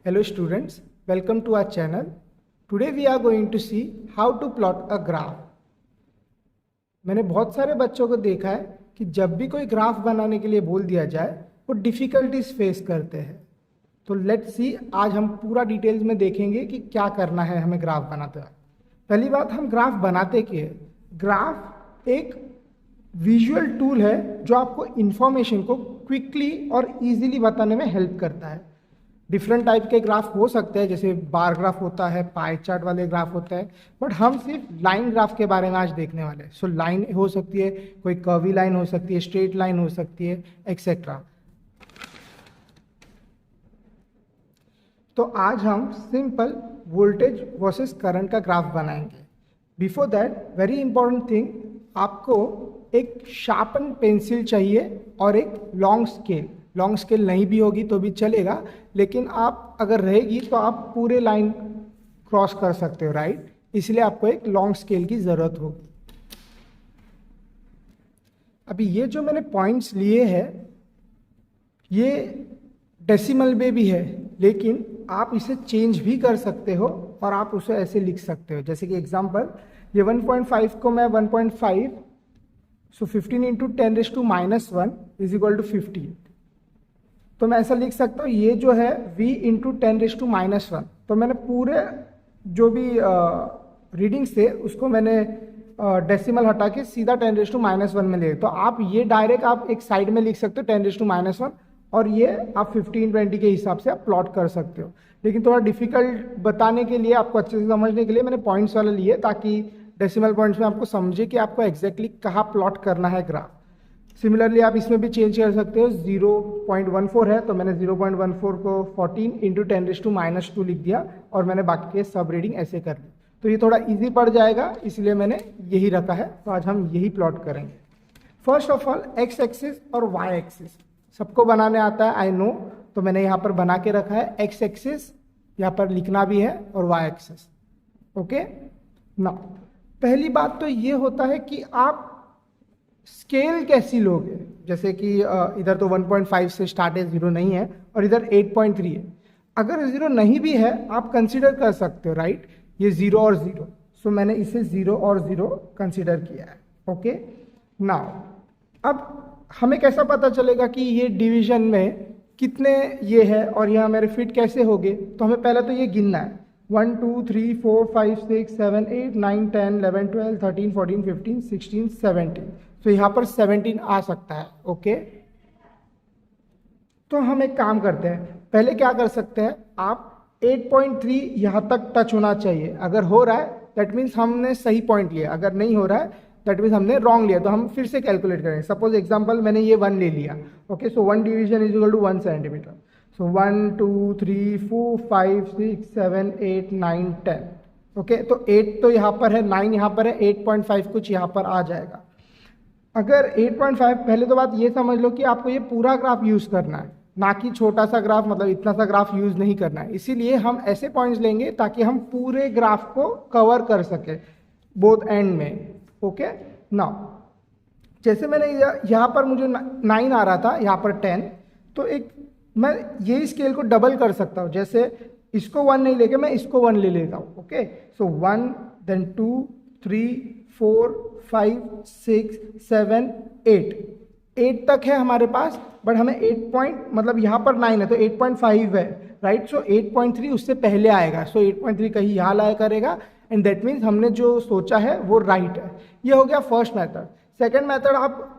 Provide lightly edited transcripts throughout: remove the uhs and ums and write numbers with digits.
Hello students, welcome to our channel. Today we are going to see how to plot a graph. मैंने बहुत सारे बच्चों को देखा है कि जब भी कोई ग्राफ बनाने के लिए बोल दिया जाए वो डिफ़िकल्टीज फेस करते हैं. तो लेट्स सी, आज हम पूरा डिटेल्स में देखेंगे कि क्या करना है हमें ग्राफ बनाते हुए. पहली बात, हम ग्राफ बनाते क्या है. ग्राफ एक विजुअल टूल है जो आपको इंफॉर्मेशन को क्विकली और इजीली बताने में हेल्प करता है. डिफरेंट टाइप के ग्राफ हो सकते हैं, जैसे बार ग्राफ होता है, पाई चार्ट वाले ग्राफ होता है, बट हम सिर्फ लाइन ग्राफ के बारे में आज देखने वाले हैं. सो लाइन हो सकती है, कोई कर्वी लाइन हो सकती है, स्ट्रेट लाइन हो सकती है, एक्सेट्रा. तो आज हम सिंपल वोल्टेज वर्सेस करंट का ग्राफ बनाएंगे. Before that, very important thing, आपको एक शार्पन पेंसिल चाहिए और एक लॉन्ग स्केल. लॉन्ग स्केल नहीं भी होगी तो भी चलेगा, लेकिन आप अगर रहेगी तो आप पूरे लाइन क्रॉस कर सकते हो, राइट. इसलिए आपको एक लॉन्ग स्केल की ज़रूरत होगी. अभी ये जो मैंने पॉइंट्स लिए हैं ये डेसिमल में भी है, लेकिन आप इसे चेंज भी कर सकते हो और आप उसे ऐसे लिख सकते हो. जैसे कि एग्जांपल, ये 1.5 को मैं 1.5, सो 15 इंटू 10⁻⁻1 इज इक्वल टू 15. तो मैं ऐसा लिख सकता हूँ, ये जो है v इंटू 10⁻⁻1. तो मैंने पूरे जो भी रीडिंग्स थे उसको मैंने डेसिमल हटा के सीधा 10⁻⁻1 में ले. तो आप ये डायरेक्ट आप एक साइड में लिख सकते हो 10⁻⁻1, और ये आप 15-20 के हिसाब से आप प्लॉट कर सकते हो. लेकिन थोड़ा डिफिकल्ट बताने के लिए, आपको अच्छे से समझने के लिए मैंने पॉइंट्स वाला लिए, ताकि डेसिमल पॉइंट्स में आपको समझे कि आपको एग्जैक्टली कहाँ प्लॉट करना है ग्राफ. सिमिलरली आप इसमें भी चेंज कर सकते हो. 0.14 है तो मैंने 0.14 को 14 इंटू 10⁻2 लिख दिया, और मैंने बाकी के सब रीडिंग ऐसे कर ली. तो ये थोड़ा इजी पड़ जाएगा, इसलिए मैंने यही रखा है. तो आज हम यही प्लॉट करेंगे. First of all, x axis और वाई एक्सिस सबको बनाने आता है, आई नो. तो मैंने यहाँ पर बना के रखा है एक्स एक्सिस, यहाँ पर लिखना भी है, और वाई एक्सिस. ओके ना. पहली बात तो ये होता है कि आप स्केल कैसी लोगे. जैसे कि इधर तो 1.5 से स्टार्ट है, 0 नहीं है, और इधर 8.3 है. अगर 0 नहीं भी है आप कंसीडर कर सकते हो, राइट. ये 0 और 0, सो मैंने इसे 0 और 0 कंसीडर किया है. ओके नाउ, अब हमें कैसा पता चलेगा कि ये डिवीजन में कितने ये है और यहाँ मेरे फिट कैसे होंगे. तो हमें पहले तो ये गिनना है. 1 2 3 4 5 6 7 8 9 10 11 12 13 14 15 16 17. तो यहाँ पर 17 आ सकता है. ओके, तो हम एक काम करते हैं. पहले क्या कर सकते हैं, आप 8.3 यहाँ तक टच होना चाहिए. अगर हो रहा है दैट मीन्स हमने सही पॉइंट लिया, अगर नहीं हो रहा है दैट मीन्स हमने रॉन्ग लिया. तो हम फिर से कैलकुलेट करेंगे. सपोज एग्जांपल मैंने ये 1 ले लिया. Okay, so 1 division is equal to 1 centimetre. So 1 2 3 4 5 6 7 8 9 10. Okay, तो 8 तो यहाँ पर है, 9 यहाँ पर है, 8.5 कुछ यहाँ पर आ जाएगा. अगर 8.5, पहले तो बात ये समझ लो कि आपको ये पूरा ग्राफ यूज़ करना है, ना कि छोटा सा ग्राफ, मतलब इतना सा ग्राफ यूज़ नहीं करना है. इसीलिए हम ऐसे पॉइंट्स लेंगे ताकि हम पूरे ग्राफ को कवर कर सके बोथ एंड में. ओके नाउ, जैसे मैंने यहाँ पर मुझे 9 आ रहा था, यहाँ पर 10, तो एक मैं यही स्केल को डबल कर सकता हूँ. जैसे इसको 1 नहीं लेके मैं इसको 1 ले लेता हूँ. ओके, सो 1 देन 2 3 4 5 6 7 8 तक है हमारे पास. बट हमें 8 पॉइंट, मतलब यहाँ पर 9 है तो 8.5 है, राइट. सो 8.3 उससे पहले आएगा. सो 8.3 कहीं यहाँ लाया करेगा, एंड दैट मीन्स हमने जो सोचा है वो राइट है. ये हो गया फर्स्ट मेथड. सेकंड मेथड, आप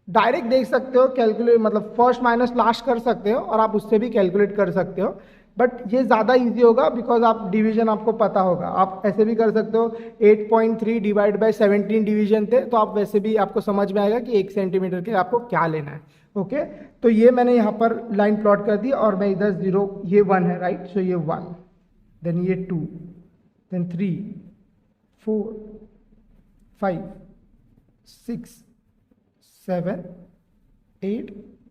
डायरेक्ट देख सकते हो, कैलकुलेट, मतलब फर्स्ट माइनस लास्ट कर सकते हो और आप उससे भी कैलकुलेट कर सकते हो. बट ये ज़्यादा इजी होगा बिकॉज आप डिवीजन आपको पता होगा. आप ऐसे भी कर सकते हो, 8.3 डिवाइड बाय 17 डिवीजन थे, तो आप वैसे भी आपको समझ में आएगा कि 1 सेंटीमीटर के आपको क्या लेना है. ओके, तो ये मैंने यहाँ पर लाइन प्लॉट कर दी, और मैं इधर 0, ये 1 है, राइट. सो ये 1, देन ये 2, then 3 4 5 6 7 8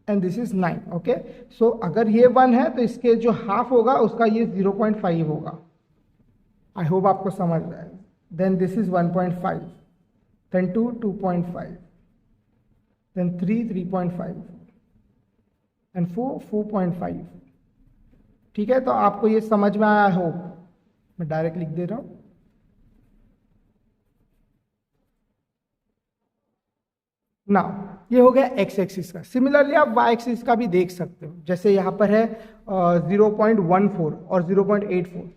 and this is 9. Okay, so अगर ये 1 है तो इसके जो हाफ होगा उसका ये 0.5 होगा. आई होप आपको समझ रहा है. Then this is 1.5, then 2 2.5, then 3 3.5 and 4 4.5, ठीक है, तो आपको ये समझ में आया हो, मैं डायरेक्ट लिख दे रहा हूं। ना, ये हो गया एक्स एक्सिस का। सिमिलरली आप वाई एक्सिस का भी देख सकते हो, जैसे यहाँ पर है 0.14 और 0.84।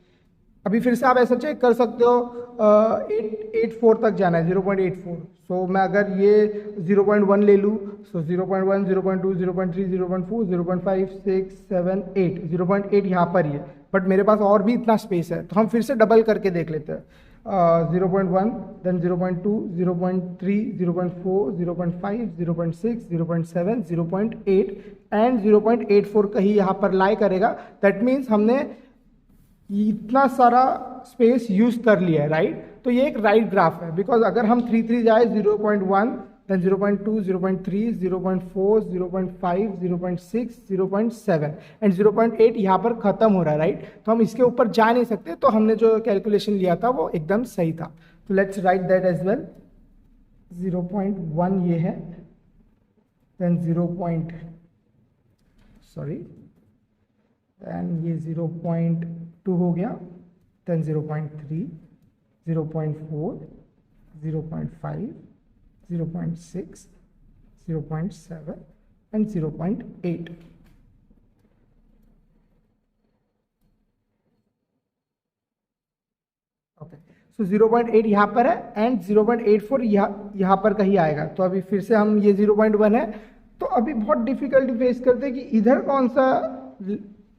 अभी फिर से आप ऐसा चेक कर सकते हो, 884 तक जाना है, 0.84। सो मैं अगर ये 0.1 ले लूँ, सो 0.1, 0.2, 0.3, 0.4, 0.5, 6, 7, 8, 0.8 यहाँ पर ही है, बट मेरे पास और भी इतना स्पेस है, तो हम फिर से डबल करके देख लेते हैं। 0.1, देन 0.2, 0.3, 0.4, 0.5, 0.6, 0.7, 0.8 एंड 0.84 कहीं यहाँ पर लाई करेगा। दैट मीन्स हमने इतना सारा स्पेस यूज कर लिया है, राइट। तो ये एक राइट ग्राफ है, बिकॉज अगर हम 3 जाए 0.1, देन 0.2, 0.3, 0.4, 0.5, 0.6, 0.7 एंड 0.8 यहाँ पर खत्म हो रहा है, राइट। तो हम इसके ऊपर जा नहीं सकते, तो हमने जो कैलकुलेशन लिया था वो एकदम सही था। तो let's write that as well. 0.1 ये है, देन देन ये 0.2 हो गया, देन 0.3, 0.4, 0.5, 0.6, 0.7 एंड 0.8। ओके, सो 0.8 यहाँ पर है एंड 0.84 यहाँ पर कहीं आएगा। तो अभी फिर से हम ये 0.1 है, तो अभी बहुत डिफिकल्टी फेस करते हैं कि इधर कौन सा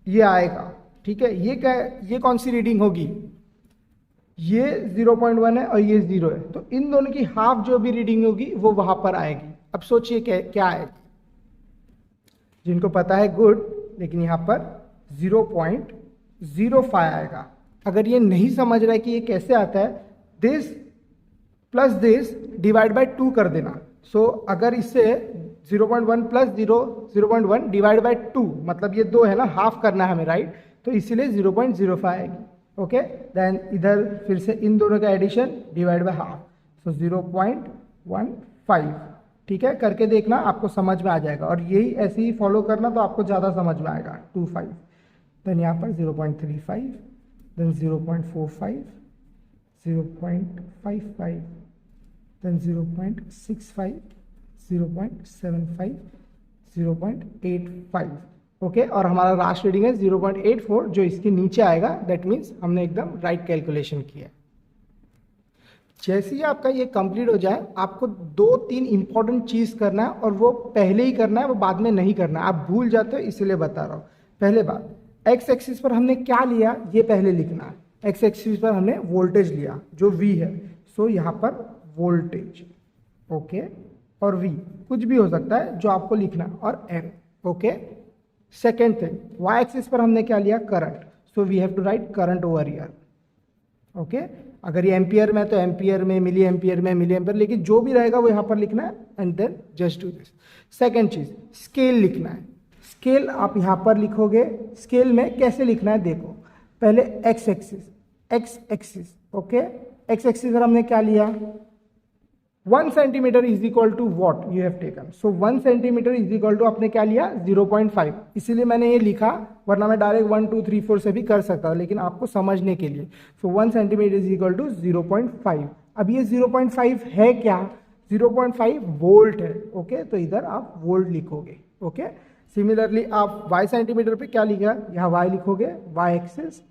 ये आएगा, ठीक है। ये कौन सी रीडिंग होगी, ये 0.1 है और ये 0 है, तो इन दोनों की हाफ जो भी रीडिंग होगी वो वहां पर आएगी। अब सोचिए क्या आएगी, जिनको पता है गुड, लेकिन यहाँ पर 0.05 आएगा। अगर ये नहीं समझ रहा है कि ये कैसे आता है, this plus this divide by 2 कर देना। सो अगर इससे 0.1 प्लस 0.1 डिवाइड बाय 2, मतलब ये 2 है ना, हाफ करना है हमें, राइट। तो इसीलिए 0.05 आएगी। ओके, देन इधर फिर से इन दोनों का एडिशन डिवाइड बाय हाफ, सो 0.15। ठीक है, करके देखना, आपको समझ में आ जाएगा, और यही ऐसे ही फॉलो करना तो आपको ज़्यादा समझ में आएगा। 25, देन यहाँ पर 0.35, देन 0.45, 0.55, then 0.65, 0.75, 0.85। ओके, और हमारा लास्ट रीडिंग है 0.84, जो इसके नीचे आएगा। दैट मीन्स हमने एकदम राइट कैलकुलेशन किया। जैसे ही आपका ये कंप्लीट हो जाए, आपको 2-3 इंपॉर्टेंट चीज करना है, और वो पहले ही करना है, वो बाद में नहीं करना है। आप भूल जाते हो, इसलिए बता रहा हूँ। पहले बात, एक्स एक्सिस पर हमने क्या लिया ये पहले लिखना है। एक्स एक्सिस पर हमने वोल्टेज लिया जो V है, सो यहाँ पर वोल्टेज, ओके, और V कुछ भी हो सकता है जो आपको लिखना, और M, okay. Second thing, Y axis पर हमने क्या लिया, current, so we have to write current over here, okay. अगर ये एम्पियर में तो एम्पियर में, मिली एम्पियर में मिली एम्पियर, लेकिन जो भी रहेगा वो यहाँ पर लिखना है, and then just do this. Second चीज, स्केल लिखना है। स्केल आप यहाँ पर लिखोगे। स्केल में कैसे लिखना है देखो, पहले X axis, okay. X axis पर हमने क्या लिया, 1 centimetre is equal to what you have taken. So 1 centimetre is equal to आपने क्या लिया, 0.5। इसीलिए मैंने ये लिखा, वरना मैं डायरेक्ट 1, 2, 3, 4 से भी कर सकता, लेकिन आपको समझने के लिए। सो 1 सेंटीमीटर इज इक्वल टू 0.5। अब ये 0.5 है क्या, 0.5 वोल्ट है, ओके। तो इधर आप वोल्ट लिखोगे, ओके। सिमिलरली आप y सेंटीमीटर पे क्या लिखा, यहाँ y लिखोगे, y एक्सिस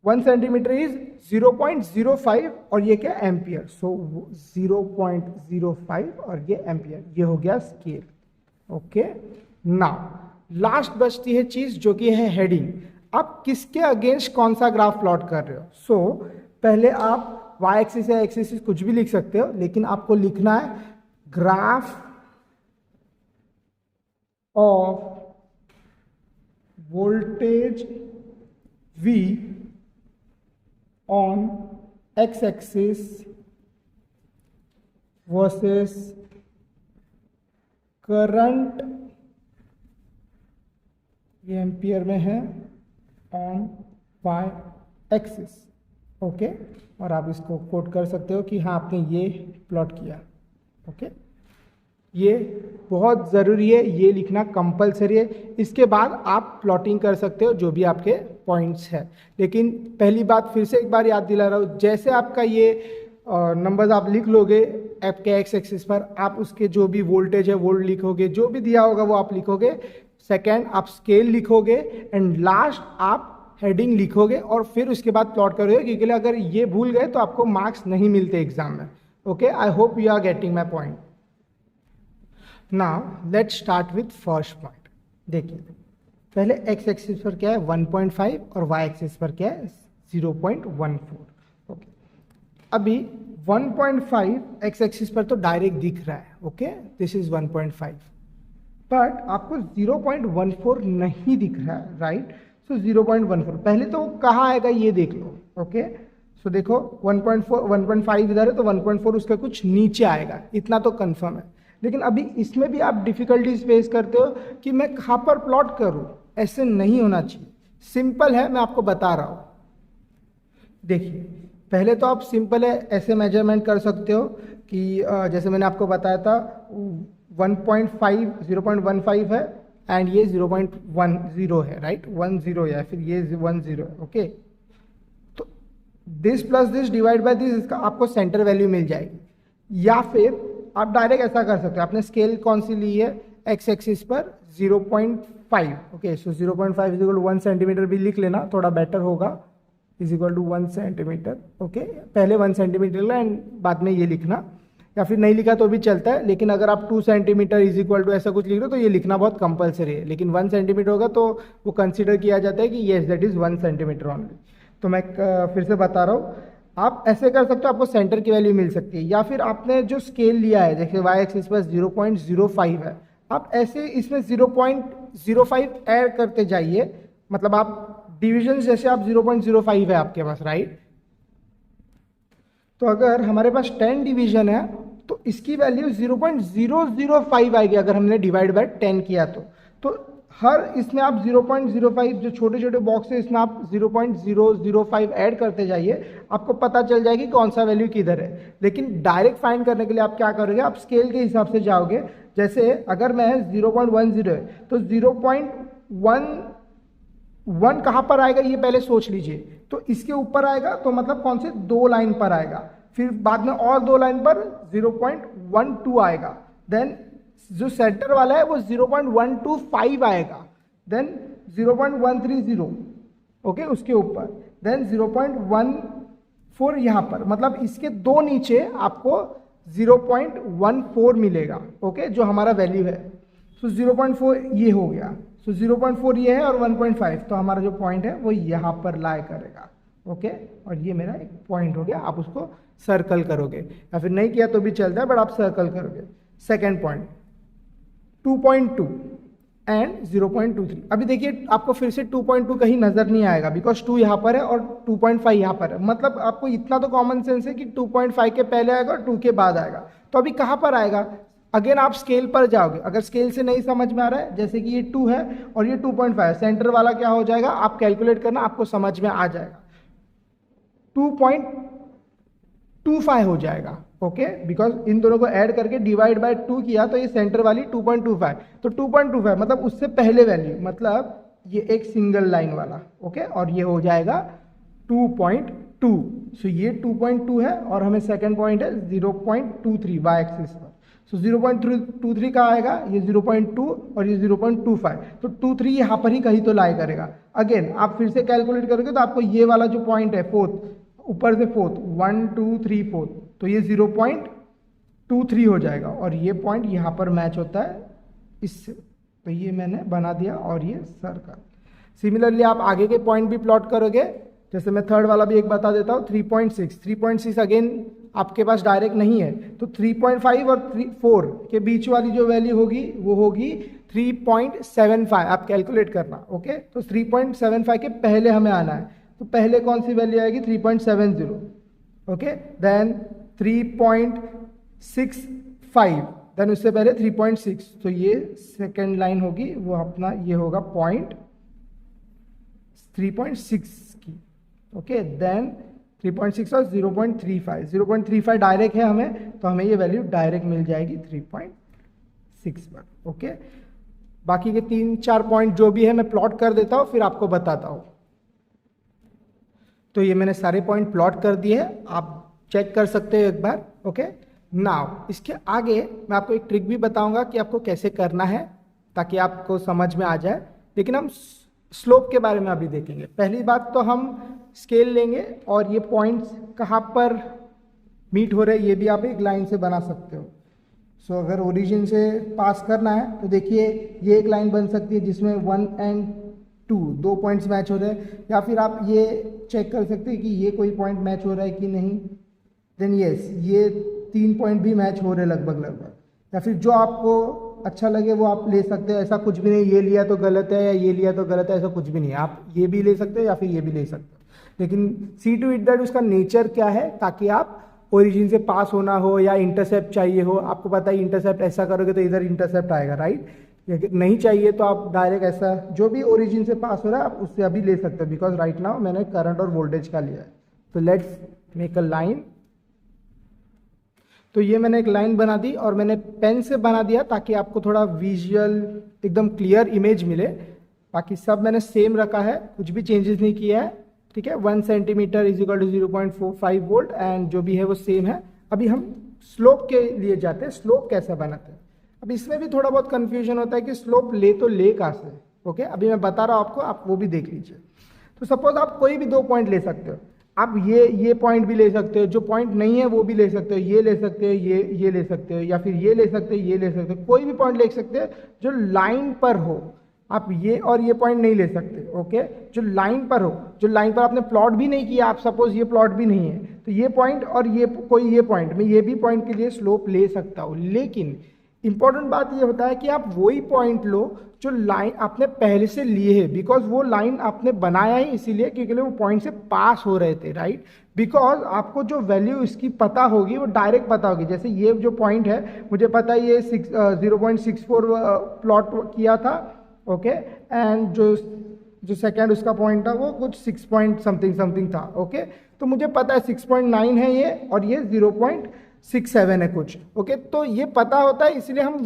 1 सेंटीमीटर इज 0.05, और ये क्या, एम्पियर। सो 0.05 और ये एम्पियर, ये हो गया स्केल, ओके। नाउ लास्ट बचती है चीज, जो कि है हेडिंग। आप किसके अगेंस्ट कौन सा ग्राफ प्लॉट कर रहे हो। सो पहले आप y एक्सिस या x एक्सिस कुछ भी लिख सकते हो, लेकिन आपको लिखना है graph of voltage V on x-axis versus current, ये एम्पियर में है, ऑन y एक्सिस, ओके। और आप इसको कोट कर सकते हो कि हाँ आपने ये प्लॉट किया, ओके। ये बहुत ज़रूरी है, ये लिखना कंपलसरी है। इसके बाद आप प्लॉटिंग कर सकते हो जो भी आपके पॉइंट्स है। लेकिन पहली बात फिर से एक बार याद दिला रहा हूँ, जैसे आपका ये नंबर्स आप लिख लोगे आपके एक्स एक्सिस पर, आप उसके जो भी वोल्टेज है वोल्ट लिखोगे, जो भी दिया होगा वो आप लिखोगे। सेकेंड आप स्केल लिखोगे एंड लास्ट आप हेडिंग लिखोगे और फिर उसके बाद प्लॉट करोगे, क्योंकि अगर ये भूल गए तो आपको मार्क्स नहीं मिलते एग्जाम में। Okay, I hope you are getting my point. Now let's start with first point. देखिए पहले एक्स एक्सिस पर क्या है 1.5 और वाई एक्सिस पर क्या है 0.14। ओके, अभी 1.5 एक्स एक्सिस पर तो डायरेक्ट दिख रहा है। ओके, दिस इज 1.5, बट आपको 0.14 नहीं दिख रहा है, राइट। सो 0.14 पहले तो कहाँ आएगा ये देख लो। ओके, सो देखो 1.4 1.5 इधर है तो 1.4 उसका कुछ नीचे आएगा, इतना तो कंफर्म है। लेकिन अभी इसमें भी आप डिफिकल्टीज फेस करते हो कि मैं कहाँ पर प्लॉट करूँ, ऐसे नहीं होना चाहिए। सिंपल है, मैं आपको बता रहा हूँ। देखिए पहले तो आप सिंपल है ऐसे मेजरमेंट कर सकते हो कि जैसे मैंने आपको बताया था 1.5 0.15 है एंड ये 0.10 है, राइट। 10 है, फिर ये 10 है। ओके, तो this plus this divide by this, इसका आपको सेंटर वैल्यू मिल जाएगी। या फिर आप डायरेक्ट ऐसा कर सकते हो, आपने स्केल कौन सी ली है एक्स एक्सिस पर 0.5। Okay, so 0.5 is equal to 1 centimetre भी लिख लेना, थोड़ा बेटर होगा, is equal to 1 centimetre. Okay, पहले 1 सेंटीमीटर ला एंड बाद में ये लिखना, या फिर नहीं लिखा तो भी चलता है। लेकिन अगर आप 2 सेंटीमीटर इज इक्वल टू ऐसा कुछ लिख रहे हो तो ये लिखना बहुत कंपलसरी है। लेकिन 1 सेंटीमीटर होगा तो वो कंसीडर किया जाता है कि yes that is 1 centimetre only. तो मैं फिर से बता रहा हूँ, आप ऐसे कर सकते हो, आपको सेंटर की वैल्यू मिल सकती है। या फिर आपने जो स्केल लिया है, जैसे वाई एक्सिस पर 0.05 है, आप ऐसे इसमें 0.05 ऐड करते जाइए। मतलब आप डिविजन जैसे आप 0.05 है आपके पास, राइट। तो अगर हमारे पास 10 डिवीजन है तो इसकी वैल्यू 0.005 आएगी अगर हमने डिवाइड बाय 10 किया तो हर इसमें आप 0.05 जो छोटे छोटे बॉक्स है इसमें आप 0.005 ऐड करते जाइए, आपको पता चल जाएगी कौन सा वैल्यू किधर है। लेकिन डायरेक्ट फाइंड करने के लिए आप क्या करोगे, आप स्केल के हिसाब से जाओगे। जैसे अगर मैं 0.10 है तो 0.11 कहाँ पर आएगा ये पहले सोच लीजिए। तो इसके ऊपर आएगा तो मतलब कौन से 2 लाइन पर आएगा, फिर बाद में और 2 लाइन पर 0.12 आएगा, देन जो सेंटर वाला है वो 0.125 आएगा, देन 0.130 ओके उसके ऊपर, देन 0.14 यहाँ पर, मतलब इसके 2 नीचे आपको 0.14 मिलेगा। ओके, जो हमारा वैल्यू है। सो 0.4 ये हो गया, सो 0.4 ये है और 1.5, तो हमारा जो पॉइंट है वो यहाँ पर लाई करेगा। ओके, और ये मेरा एक पॉइंट हो गया, आप उसको सर्कल करोगे या फिर नहीं किया तो भी चलता है, बट आप सर्कल करोगे। Second point 2.2 and 0.23। अभी देखिए आपको फिर से 2.2 कहीं नजर नहीं आएगा, बिकॉज 2 यहाँ पर है और 2.5 यहाँ पर है। मतलब आपको इतना तो कॉमन सेंस है कि 2.5 के पहले आएगा और 2 के बाद आएगा। तो अभी कहाँ पर आएगा, अगेन आप स्केल पर जाओगे। अगर स्केल से नहीं समझ में आ रहा है, जैसे कि ये 2 है और ये 2.5 है, सेंटर वाला क्या हो जाएगा आप कैलकुलेट करना, आपको समझ में आ जाएगा, 2.25 हो जाएगा। ओके, बिकॉज इन दोनों को ऐड करके डिवाइड बाय 2 किया तो ये सेंटर वाली 2.25, तो 2.25 मतलब उससे पहले वैल्यू, मतलब ये एक सिंगल लाइन वाला। ओके, और ये हो जाएगा 2.2। सो ये 2.2 है और हमें सेकंड पॉइंट है 0.23 वाई एक्सिस पर। सो 0.23 का आएगा, ये 0.2 और ये 0.25, तो 23 यहाँ पर ही कहीं तो लाई करेगा। अगेन आप फिर से कैलकुलेट करोगे तो आपको ये वाला जो पॉइंट है फोर्थ, ऊपर से फोर्थ 1 2 3 4, तो ये 0.23 हो जाएगा और ये पॉइंट यहाँ पर मैच होता है इससे, तो ये मैंने बना दिया और ये सर्कल। सिमिलरली आप आगे के पॉइंट भी प्लॉट करोगे, जैसे मैं थर्ड वाला भी एक बता देता हूँ 3.6 अगेन आपके पास डायरेक्ट नहीं है, तो 3.5 और 4 के बीच वाली जो वैल्यू होगी वो होगी 3.75, आप कैलकुलेट करना। ओके, तो 3.75 के पहले हमें आना है, तो पहले कौन सी वैल्यू आएगी 3.70। ओके, देन 3.65, देन उससे पहले 3.6, तो ये सेकेंड लाइन होगी, वो अपना ये होगा पॉइंट 3.6 की। ओके, देन 3.6 और 0.35 डायरेक्ट है हमें, तो हमें ये वैल्यू डायरेक्ट मिल जाएगी 3.5। 6 पर। ओके, बाकी के 3-4 पॉइंट जो भी है मैं प्लॉट कर देता हूँ, फिर आपको बताता हूँ। तो ये मैंने सारे पॉइंट प्लॉट कर दिए हैं, आप चेक कर सकते हो एक बार। ओके, नाउ इसके आगे मैं आपको एक ट्रिक भी बताऊंगा कि आपको कैसे करना है ताकि आपको समझ में आ जाए। लेकिन हम स्लोप के बारे में अभी देखेंगे। पहली बात तो हम स्केल लेंगे और ये पॉइंट्स कहाँ पर मीट हो रहे हैं ये भी आप एक लाइन से बना सकते हो। सो अगर ओरिजिन से पास करना है तो देखिए ये एक लाइन बन सकती है जिसमें 1 और 2 दो पॉइंट्स मैच हो रहे हैं, या फिर आप ये चेक कर सकते हैं कि ये कोई पॉइंट मैच हो रहा है कि नहीं। देन यस, ये 3 पॉइंट भी मैच हो रहे लगभग लगभग, या फिर जो आपको अच्छा लगे वो आप ले सकते हो। ऐसा कुछ भी नहीं ये लिया तो गलत है या ये लिया तो गलत है, ऐसा कुछ भी नहीं है। आप ये भी ले सकते हो या फिर ये भी ले सकते हो। लेकिन सी टू इट दैट उसका नेचर क्या है, ताकि आप ओरिजिन से पास होना हो या इंटरसेप्ट चाहिए हो। आपको पता है इंटरसेप्ट ऐसा करोगे तो इधर इंटरसेप्ट आएगा, राइट। नहीं चाहिए तो आप डायरेक्ट ऐसा जो भी ओरिजिन से पास हो रहा है आप उससे अभी ले सकते हो, बिकॉज राइट नाउ मैंने करंट और वोल्टेज का लिया है। तो लेट्स मेक अ लाइन। तो ये मैंने एक लाइन बना दी और मैंने पेन से बना दिया ताकि आपको थोड़ा विजुअल एकदम क्लियर इमेज मिले। बाकी सब मैंने सेम रखा है, कुछ भी चेंजेस नहीं किया है, ठीक है। 1 centimetre is equal to 0.45 volt and जो भी है वो सेम है। अभी हम स्लोप के लिए जाते हैं, स्लोप कैसे बनाते हैं। अब इसमें भी थोड़ा बहुत कंफ्यूजन होता है कि स्लोप ले तो ले कहाँ से। ओके, अभी मैं बता रहा हूँ आपको, आप वो भी देख लीजिए। तो सपोज आप कोई भी 2 पॉइंट ले सकते हो, आप ये पॉइंट भी ले सकते हो, जो पॉइंट नहीं है वो भी ले सकते हो, ये ले सकते हो, ये ले सकते हो, या फिर ये ले सकते हो, ये ले सकते हो। कोई भी पॉइंट ले सकते हो जो लाइन पर हो। आप ये और ये पॉइंट नहीं ले सकते। ओके, जो लाइन पर हो, जो लाइन पर आपने प्लॉट भी नहीं किया, आप सपोज ये प्लॉट भी नहीं है तो ये पॉइंट और ये पॉइंट, मैं ये भी पॉइंट के लिए स्लोप ले सकता हूँ। लेकिन इंपॉर्टेंट बात ये होता है कि आप वही पॉइंट लो जो लाइन आपने पहले से लिए है, बिकॉज वो लाइन आपने बनाया ही इसीलिए क्योंकि वो पॉइंट से पास हो रहे थे, राइट। बिकॉज आपको जो वैल्यू इसकी पता होगी वो डायरेक्ट पता होगी। जैसे ये जो पॉइंट है मुझे पता है ये 0.64 प्लॉट किया था। ओके, एंड जो सेकेंड उसका पॉइंट था वो कुछ 6 पॉइंट समथिंग था। ओके, तो मुझे पता है 6.9 है ये और ये 0.67 है कुछ। ओके, तो ये पता होता है इसलिए हम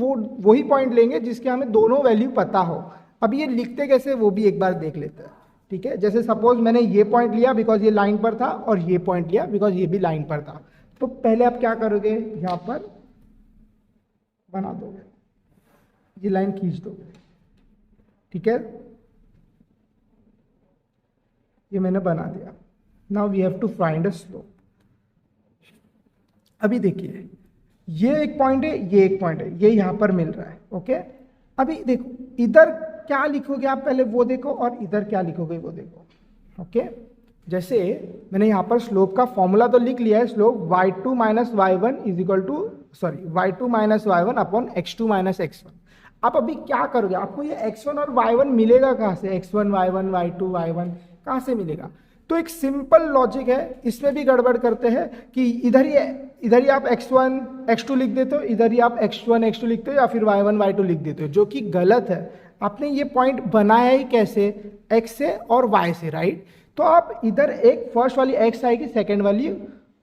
वही पॉइंट लेंगे जिसके हमें दोनों वैल्यू पता हो। अब ये लिखते कैसे वो भी एक बार देख लेते हैं, ठीक है। जैसे सपोज मैंने ये पॉइंट लिया बिकॉज ये लाइन पर था और ये पॉइंट लिया बिकॉज ये भी लाइन पर था। तो पहले आप क्या करोगे, यहाँ पर बना दोगे, ये लाइन खींच दोगे, ठीक है। ये मैंने बना दिया। Now we have to find a slope. अभी देखिए ये एक पॉइंट है, ये एक पॉइंट है, ये यहां पर मिल रहा है। ओके, अभी देखो इधर क्या लिखोगे आप पहले वो देखो और इधर क्या लिखोगे वो देखो। ओके, जैसे मैंने यहां पर स्लोप का फॉर्मूला तो लिख लिया है, slope y2 minus y1 is equal to y2 minus y1 upon x2 minus x1। आप अभी क्या करोगे, आपको ये x1 और y1 मिलेगा कहाँ से, x1 y1 y2 y1 कहाँ से मिलेगा। तो एक सिंपल लॉजिक है, इसमें भी गड़बड़ करते हैं कि इधर ही आप x1 x2 लिख देते हो, इधर ही आप x1 x2 लिखते हो या फिर y1 y2 लिख देते हो, जो कि गलत है। आपने ये पॉइंट बनाया ही कैसे, x से और y से, राइट। तो आप इधर एक फर्स्ट वाली x आएगी, सेकेंड वाली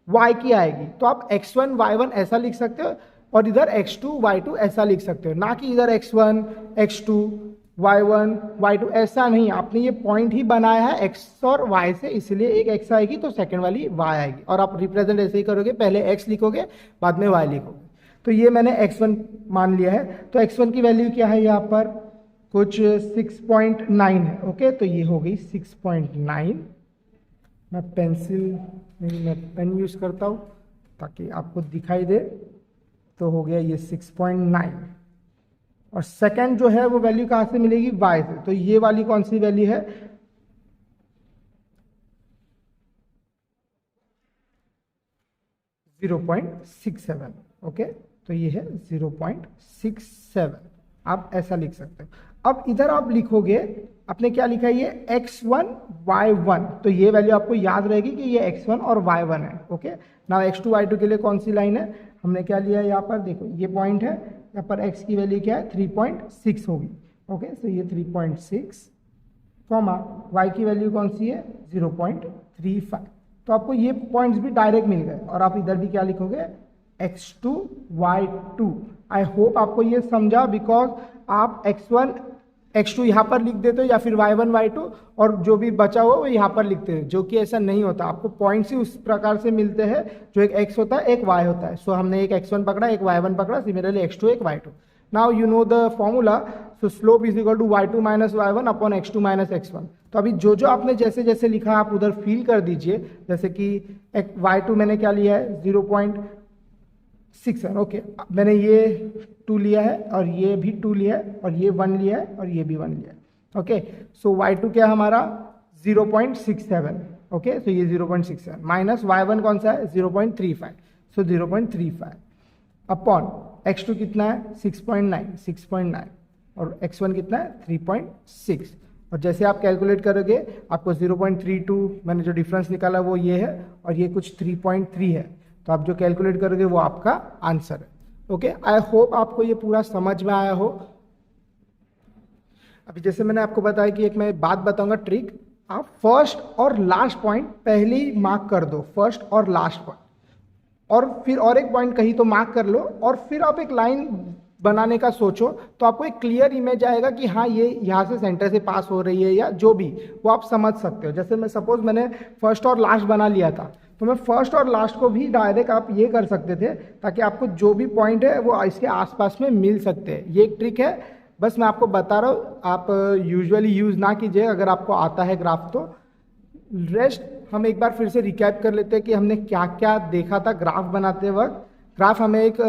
y की आएगी, तो आप x1 y1 ऐसा लिख सकते हो और इधर x2 y2 ऐसा लिख सकते हो, ना कि इधर x1 x2 y1 y2 ऐसा नहीं। आपने ये पॉइंट ही बनाया है x और y से, इसलिए एक x आएगी तो सेकंड वाली y आएगी, और आप रिप्रेजेंट ऐसे ही करोगे, पहले x लिखोगे बाद में y लिखोगे। तो ये मैंने x1 मान लिया है, तो x1 की वैल्यू क्या है यहाँ पर कुछ 6.9 है। ओके, तो ये हो गई 6.9। मैं पेन यूज करता हूँ ताकि आपको दिखाई दे। तो हो गया ये 6.9, और सेकंड जो है वो वैल्यू कहां से मिलेगी, y से। तो ये वाली कौन सी वैल्यू है, 0.67। ओके, तो ये है 0.67, आप ऐसा लिख सकते हो। अब इधर आप लिखोगे, आपने क्या लिखा है, ये x1 y1, तो ये वैल्यू आपको याद रहेगी कि ये x1 और y1 है। ओके, ना x2 y2 के लिए कौन सी लाइन है, हमने क्या लिया है यहाँ पर, देखो ये पॉइंट है, यहाँ पर x की वैल्यू क्या है 3.6 होगी। ओके, तो ये 3.6 कॉमा y की वैल्यू कौन सी है 0.35। तो आपको ये पॉइंट्स भी डायरेक्ट मिल गए, और आप इधर भी क्या लिखोगे x2 y2, आई होप आपको ये समझा, बिकॉज आप x1 x2 यहाँ पर लिख देते हो या फिर y1 y2 और जो भी बचा हुआ वो यहाँ पर लिखते हैं, जो कि ऐसा नहीं होता। आपको पॉइंट्स ही उस प्रकार से मिलते हैं, जो एक x होता है एक y होता है। सो हमने एक x1 पकड़ा, एक y1 पकड़ा, सिमिलरली x2 एक y2। Now you know the formula, so slope is equal to y2 minus y1 upon x2 minus x1। तो अभी जो जो आपने जैसे जैसे लिखा आप उधर फील कर दीजिए। जैसे कि y2 मैंने क्या लिया है 0.67, ओके। मैंने ये 2 लिया है और ये भी 2 लिया है और ये 1 लिया है और ये भी 1 लिया है, ओके। सो y2 क्या हमारा 0.67, ओके। सो ये 0.67 माइनस y1 कौन सा है 0.35, सो 0.35 अपॉन x2 कितना है 6.9 और x1 कितना है 3.6। और जैसे आप कैलकुलेट करोगे आपको 0.32 मैंने जो डिफरेंस निकाला वो ये है और ये कुछ 3.3 है। तो आप जो कैलकुलेट करोगे वो आपका आंसर है, ओके। आई होप आपको ये पूरा समझ में आया हो। अभी जैसे मैंने आपको बताया कि एक मैं बात बताऊंगा ट्रिक, आप फर्स्ट और लास्ट पॉइंट पहले ही मार्क कर दो, फर्स्ट और लास्ट पॉइंट, और फिर और एक पॉइंट कहीं तो मार्क कर लो और फिर आप एक लाइन बनाने का सोचो, तो आपको एक क्लियर इमेज आएगा कि हाँ ये यहाँ से सेंटर से पास हो रही है या जो भी, वो आप समझ सकते हो। जैसे मैं सपोज मैंने फर्स्ट और लास्ट बना लिया था, तो मैं फर्स्ट और लास्ट को भी डायरेक्ट आप ये कर सकते थे ताकि आपको जो भी पॉइंट है वो इसके आसपास में मिल सकते हैं। ये एक ट्रिक है, बस मैं आपको बता रहा हूँ, आप यूजुअली यूज़ ना कीजिए अगर आपको आता है ग्राफ तो। रेस्ट हम एक बार फिर से रिकैप कर लेते हैं कि हमने क्या क्या देखा था ग्राफ बनाते वक्त। ग्राफ हमें एक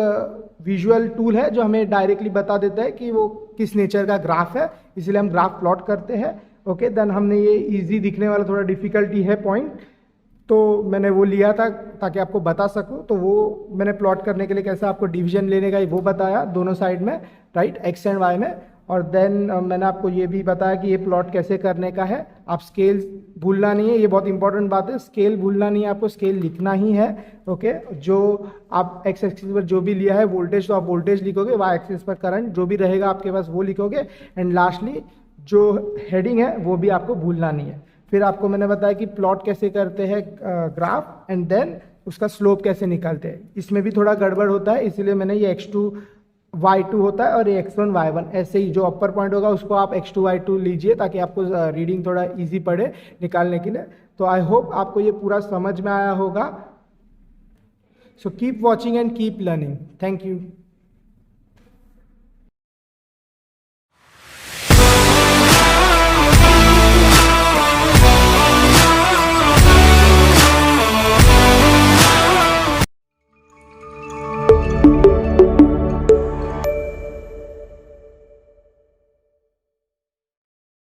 विजुअल टूल है जो हमें डायरेक्टली बता देता है कि वो किस नेचर का ग्राफ है, इसलिए हम ग्राफ प्लॉट करते हैं, ओके। देन हमने ये इजी दिखने वाला थोड़ा डिफिकल्टी है पॉइंट, तो मैंने वो लिया था ताकि आपको बता सकूं। तो वो मैंने प्लॉट करने के लिए कैसे आपको डिवीजन लेने का वो बताया दोनों साइड में, राइट, एक्स एंड वाई में। और देन मैंने आपको ये भी बताया कि ये प्लॉट कैसे करने का है। आप स्केल भूलना नहीं है, ये बहुत इंपॉर्टेंट बात है, स्केल भूलना नहीं है, आपको स्केल लिखना ही है, ओके। जो आप एक्स एक्सिस पर जो भी लिया है वोल्टेज, तो आप वोल्टेज लिखोगे, वाई एक्सिस पर करंट जो भी रहेगा आपके पास वो लिखोगे, एंड लास्टली जो हेडिंग है वो भी आपको भूलना नहीं है। फिर आपको मैंने बताया कि प्लॉट कैसे करते हैं ग्राफ, एंड देन उसका स्लोप कैसे निकालते हैं। इसमें भी थोड़ा गड़बड़ होता है, इसीलिए मैंने ये x2 y2 होता है और ये x1 y1, ऐसे ही जो अपर पॉइंट होगा उसको आप x2 y2 लीजिए ताकि आपको रीडिंग थोड़ा इजी पड़े निकालने के लिए। तो आई होप आपको ये पूरा समझ में आया होगा। So keep watching and keep learning. Thank you.